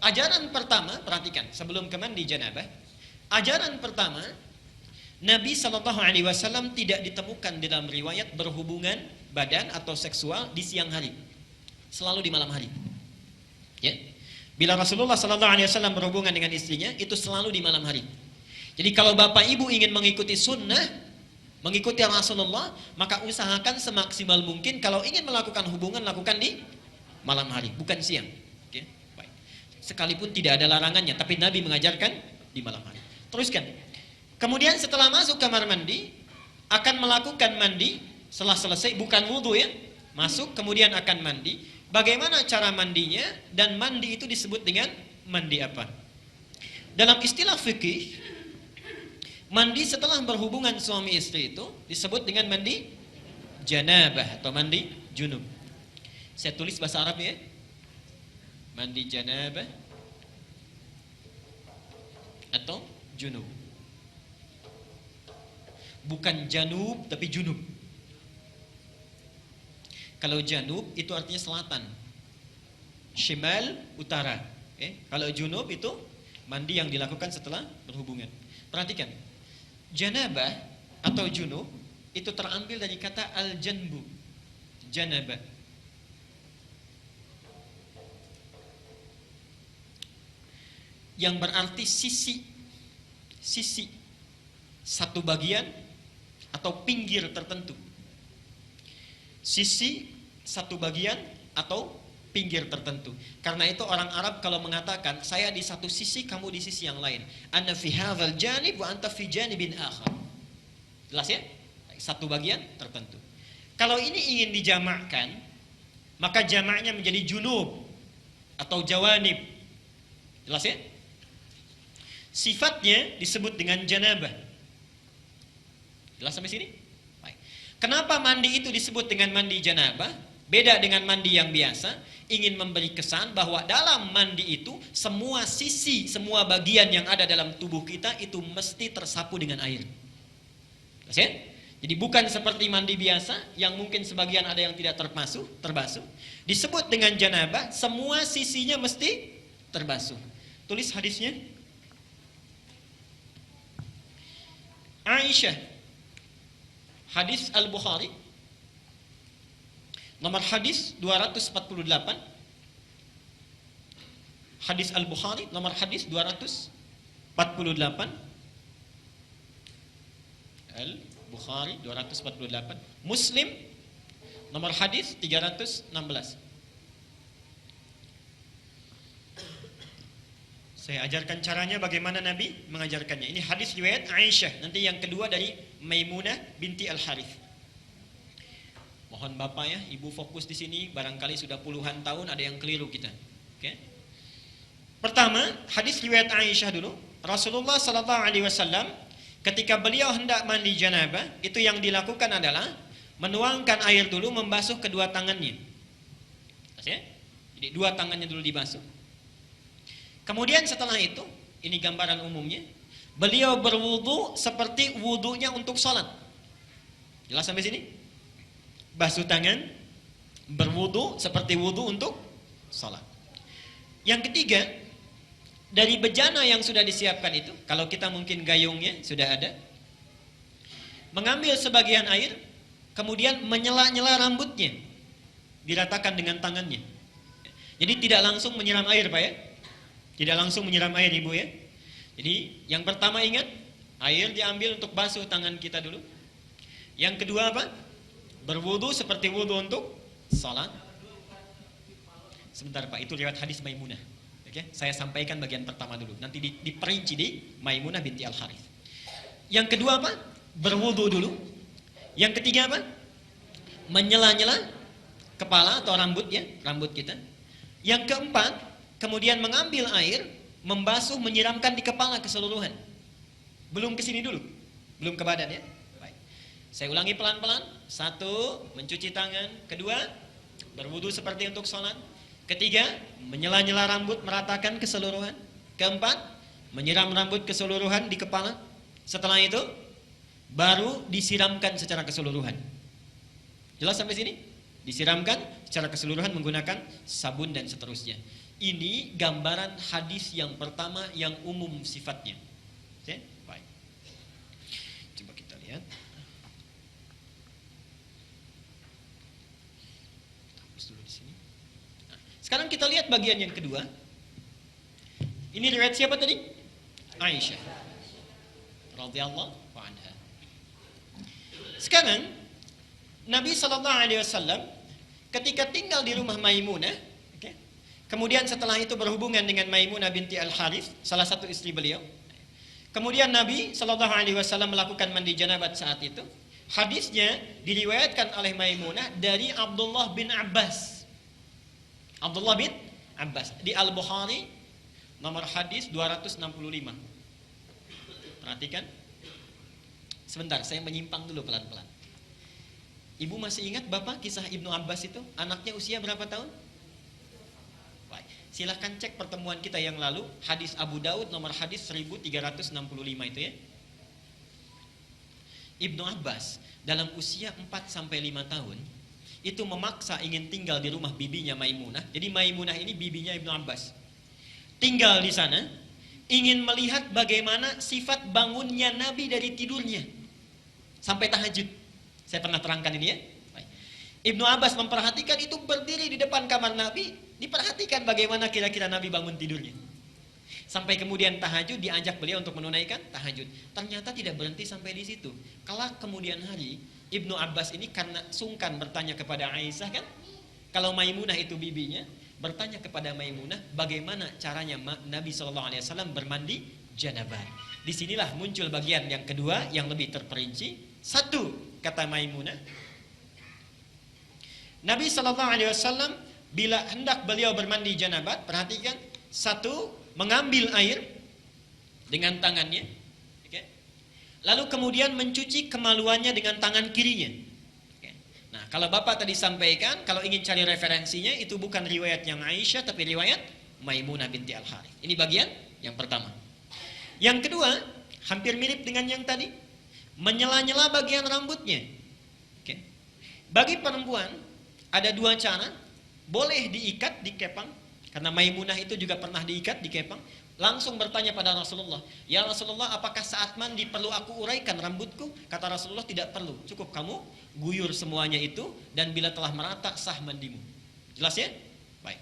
Ajaran pertama, perhatikan, sebelum ke mandi janabah, ajaran pertama, Nabi SAW tidak ditemukan dalam riwayat berhubungan badan atau seksual di siang hari, selalu di malam hari. Ya, bila Rasulullah SAW berhubungan dengan istrinya, itu selalu di malam hari. Jadi kalau bapak ibu ingin mengikuti sunnah, mengikuti Rasulullah, maka usahakan semaksimal mungkin kalau ingin melakukan hubungan, lakukan di malam hari, bukan siang. Oke, baik. Sekalipun tidak ada larangannya, tapi Nabi mengajarkan di malam hari. Teruskan. Kemudian setelah masuk kamar mandi, akan melakukan mandi. Setelah selesai, bukan wudhu ya, masuk kemudian akan mandi. Bagaimana cara mandinya? Dan mandi itu disebut dengan mandi apa? Dalam istilah fikih, mandi setelah berhubungan suami istri itu disebut dengan mandi janabah atau mandi junub. Saya tulis bahasa Arab ya. Mandi janabah atau junub. Bukan janub tapi junub. Kalau janub itu artinya selatan, shimal utara. Kalau junub itu mandi yang dilakukan setelah berhubungan. Perhatikan, janabah atau junub itu terambil dari kata al-janbu, janabah. Yang berarti sisi satu bagian atau pinggir tertentu. Sisi satu bagian atau pinggir tertentu. Karena itu orang Arab kalau mengatakan saya di satu sisi, kamu di sisi yang lain. Ana fi hadzal janib wa anta fi janibin akhar. Jelas ya? Satu bagian tertentu. Kalau ini ingin dijamakkan, maka jamaknya menjadi junub atau jawanib. Jelas ya? Sifatnya disebut dengan janabah. Jelas sampai sini? Baik. Kenapa mandi itu disebut dengan mandi janabah? Beda dengan mandi yang biasa. Ingin memberi kesan bahwa dalam mandi itu semua sisi, semua bagian yang ada dalam tubuh kita itu mesti tersapu dengan air. Jelas ya? Jadi bukan seperti mandi biasa yang mungkin sebagian ada yang tidak terbasuh. Disebut dengan janabah, semua sisinya mesti terbasuh. Tulis hadisnya. Aisyah, hadis Al-Bukhari, nomor hadis 248. Hadis Al-Bukhari, nomor hadis 248. Al-Bukhari 248. Muslim, nomor hadis 316. Saya ajarkan caranya bagaimana Nabi mengajarkannya. Ini hadis riwayat Aisyah. Nanti yang kedua dari Maimunah binti Al-Harith. Mohon Bapak ya, Ibu fokus di sini. Barangkali sudah puluhan tahun ada yang keliru kita. Oke. Pertama, hadis riwayat Aisyah dulu. Rasulullah SAW ketika beliau hendak mandi janabah, itu yang dilakukan adalah menuangkan air dulu, membasuh kedua tangannya. Jadi dua tangannya dulu dibasuh. Kemudian setelah itu, ini gambaran umumnya, beliau berwudu seperti wudunya untuk sholat. Jelas sampai sini? Basuh tangan, berwudu seperti wudu untuk sholat. Yang ketiga, dari bejana yang sudah disiapkan itu, kalau kita mungkin gayungnya sudah ada, mengambil sebagian air, kemudian menyela-nyela rambutnya, diratakan dengan tangannya. Jadi tidak langsung menyiram air Pak ya. Tidak langsung menyiram air Ibu ya. Jadi yang pertama ingat, air diambil untuk basuh tangan kita dulu. Yang kedua apa? Berwudu seperti wudu untuk salat. Sebentar Pak, itu riwayat hadis Maimunah. Oke, saya sampaikan bagian pertama dulu. Nanti diperinci di Maimunah binti Al-Harith. Yang kedua apa? Berwudu dulu. Yang ketiga apa? Menyela-nyela kepala atau rambut ya, rambut kita. Yang keempat, kemudian mengambil air, membasuh, menyiramkan di kepala keseluruhan. Belum ke sini dulu, belum ke badan ya. Baik. Saya ulangi pelan-pelan. Satu, mencuci tangan. Kedua, berwudu seperti untuk sholat. Ketiga, menyela-nyela rambut, meratakan keseluruhan. Keempat, menyiram rambut keseluruhan di kepala. Setelah itu, baru disiramkan secara keseluruhan. Jelas sampai sini? Disiramkan secara keseluruhan menggunakan sabun dan seterusnya. Ini gambaran hadis yang pertama yang umum sifatnya. Oke? Baik. Coba kita lihat. Hapus dulu di sini. Nah, sekarang kita lihat bagian yang kedua. Ini riwayat siapa tadi? Aisyah radhiyallahu anha. Sekarang Nabi SAW ketika tinggal di rumah Maimunah, kemudian setelah itu berhubungan dengan Maimunah binti Al-Harith, salah satu istri beliau. Kemudian Nabi SAW melakukan mandi janabat saat itu. Hadisnya diriwayatkan oleh Maimunah dari Abdullah bin Abbas. Abdullah bin Abbas di Al-Bukhari nomor hadis 265. Perhatikan. Sebentar, saya menyimpang dulu pelan-pelan. Ibu masih ingat Bapak kisah Ibnu Abbas itu? Anaknya usia berapa tahun? Baik. Silahkan cek pertemuan kita yang lalu, hadis Abu Daud nomor hadis 1365 itu ya. Ibnu Abbas dalam usia 4-5 tahun itu memaksa ingin tinggal di rumah bibinya Maimunah. Jadi Maimunah ini bibinya Ibnu Abbas. Tinggal di sana, ingin melihat bagaimana sifat bangunnya Nabi dari tidurnya sampai tahajud. Saya pernah terangkan ini ya. Ibnu Abbas memperhatikan itu, berdiri di depan kamar Nabi, diperhatikan bagaimana kira-kira Nabi bangun tidurnya. Sampai kemudian tahajud, diajak beliau untuk menunaikan tahajud. Ternyata tidak berhenti sampai di situ. Kelak kemudian hari, Ibnu Abbas ini karena sungkan bertanya kepada Aisyah kan, kalau Maimunah itu bibinya, bertanya kepada Maimunah bagaimana caranya Nabi SAW bermandi janabah. Disinilah muncul bagian yang kedua yang lebih terperinci. Satu, kata Maimunah, Nabi SAW bila hendak beliau bermandi janabat, perhatikan, satu, mengambil air dengan tangannya, lalu kemudian mencuci kemaluannya dengan tangan kirinya. Nah, kalau Bapak tadi sampaikan, kalau ingin cari referensinya, itu bukan riwayat yang Aisyah, tapi riwayat Maimunah binti Al-Harith. Ini bagian yang pertama. Yang kedua, hampir mirip dengan yang tadi, menyela-nyela bagian rambutnya. Bagi perempuan, ada dua cara. Boleh diikat, dikepang, karena Maimunah itu juga pernah diikat, dikepang. Langsung bertanya pada Rasulullah, ya Rasulullah, apakah saat mandi perlu aku uraikan rambutku? Kata Rasulullah, tidak perlu, cukup kamu guyur semuanya itu, dan bila telah merata sah mandimu. Jelas ya? Baik.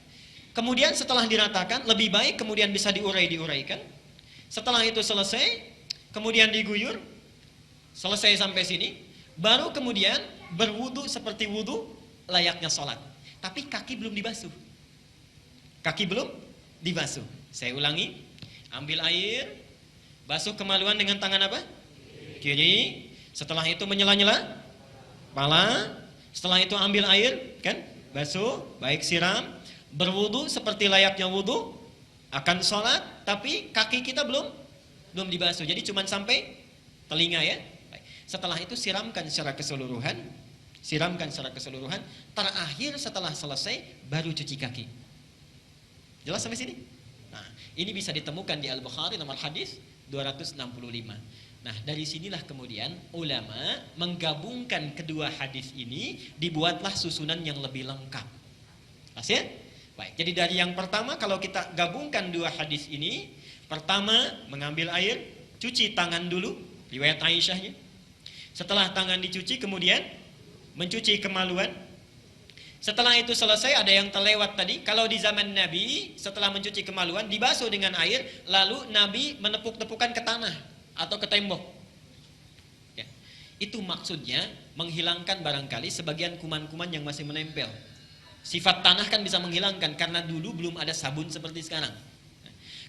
Kemudian setelah diratakan, lebih baik kemudian bisa diuraikan. Setelah itu selesai, kemudian diguyur, selesai sampai sini, baru kemudian berwudu seperti wudu layaknya sholat. Tapi kaki belum dibasuh. Kaki belum dibasuh. Saya ulangi, ambil air, basuh kemaluan dengan tangan apa? Kiri. Setelah itu menyela-nyela kepala. Setelah itu ambil air, kan? Basuh, baik siram, berwudu seperti layaknya wudu akan sholat, tapi kaki kita belum dibasuh. Jadi cuma sampai telinga ya. Setelah itu siramkan secara keseluruhan. Terakhir setelah selesai baru cuci kaki. Jelas sampai sini? Nah, ini bisa ditemukan di Al-Bukhari nomor hadis 265. Nah, dari sinilah kemudian ulama menggabungkan kedua hadis ini, dibuatlah susunan yang lebih lengkap. Pas ya? Baik, jadi dari yang pertama kalau kita gabungkan dua hadis ini, pertama mengambil air, cuci tangan dulu, riwayat Aisyahnya. Setelah tangan dicuci kemudian mencuci kemaluan. Setelah itu selesai, ada yang terlewat tadi. Kalau di zaman Nabi, setelah mencuci kemaluan dibasuh dengan air, lalu Nabi menepuk-tepukan ke tanah atau ke tembok. Ya. Itu maksudnya menghilangkan barangkali sebagian kuman-kuman yang masih menempel. Sifat tanah kan bisa menghilangkan, karena dulu belum ada sabun seperti sekarang.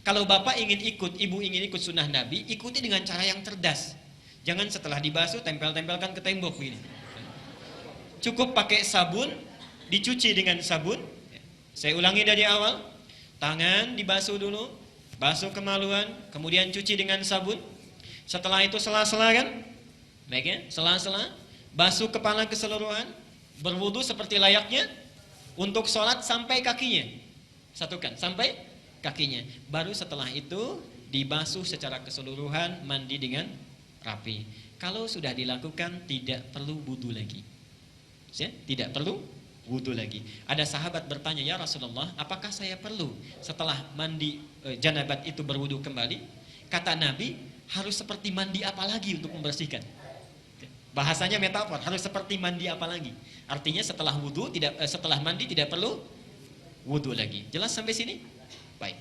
Kalau Bapak ingin ikut, Ibu ingin ikut sunnah Nabi, ikuti dengan cara yang cerdas. Jangan setelah dibasuh tempel-tempelkan ke tembok begini. Cukup pakai sabun, dicuci dengan sabun. Saya ulangi dari awal. Tangan dibasuh dulu, basuh kemaluan, kemudian cuci dengan sabun. Setelah itu sela-sela kan? Baik ya, sela-sela, basuh kepala keseluruhan, berwudu seperti layaknya untuk sholat sampai kakinya. Satukan, sampai kakinya. Baru setelah itu dibasuh secara keseluruhan, mandi dengan rapi. Kalau sudah dilakukan tidak perlu wudu lagi. Ya, tidak perlu wudhu lagi. Ada sahabat bertanya, ya Rasulullah, apakah saya perlu setelah mandi janabat itu berwudhu kembali? Kata Nabi, harus seperti mandi apa lagi untuk membersihkan? Bahasanya metafor, harus seperti mandi apa lagi? Artinya setelah wudhu setelah mandi tidak perlu wudhu lagi. Jelas sampai sini? Baik.